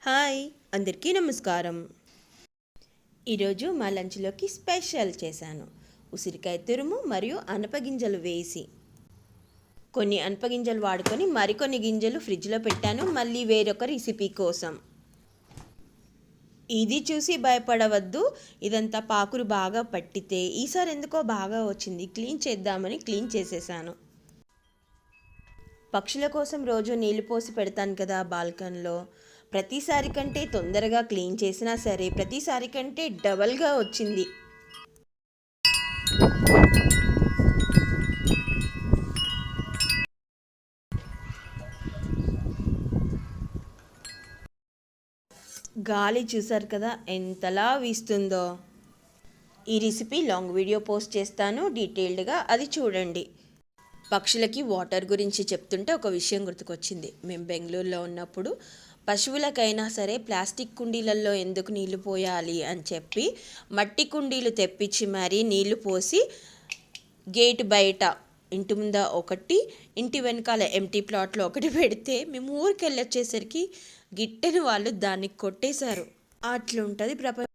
Hi అందరికీ నమస్కారం. ఈరోజు మా లంచ్లోకి స్పెషల్ చేశాను. ఉసిరికాయ తురుము మరియు అనపగింజలు వేసి, కొన్ని అనపగింజలు వాడుకొని మరికొన్ని గింజలు ఫ్రిడ్జ్లో పెట్టాను, మళ్ళీ వేరొక రెసిపీ కోసం. ఇది చూసి భయపడవద్దు. ఇదంతా పాకురు బాగా పట్టితే ఈసారి ఎందుకో బాగా వచ్చింది. క్లీన్ చేద్దామని క్లీన్ చేసేసాను. పక్షుల కోసం రోజు నీళ్లు పోసి పెడతాను కదా బాల్కన్లో. ప్రతిసారి కంటే తొందరగా క్లీన్ చేసినా సరే ప్రతిసారి కంటే డబల్గా వచ్చింది. గాలి చూసారు కదా ఎంతలా వీస్తుందో. ఈ రెసిపీ లాంగ్ వీడియో పోస్ట్ చేస్తాను, డీటెయిల్డ్గా అది చూడండి. పక్షులకి వాటర్ గురించి చెప్తుంటే ఒక విషయం గుర్తుకొచ్చింది. మేము బెంగళూరులో ఉన్నప్పుడు పశువులకైనా సరే ప్లాస్టిక్ కుండీలలో ఎందుకు నీళ్లు పోయాలి అని చెప్పి మట్టి కుండీలు తెప్పించి మరీ నీళ్లు పోసి గేట్ బయట ఇంటి ముంద ఒకటి, ఇంటి వెనకాల ఎంటీ ప్లాట్లో ఒకటి పెడితే మేము ఊరికి వెళ్ళొచ్చేసరికి గిట్టని వాళ్ళు దాన్ని కొట్టేశారు. అట్లుంటుంది ప్రపంచం.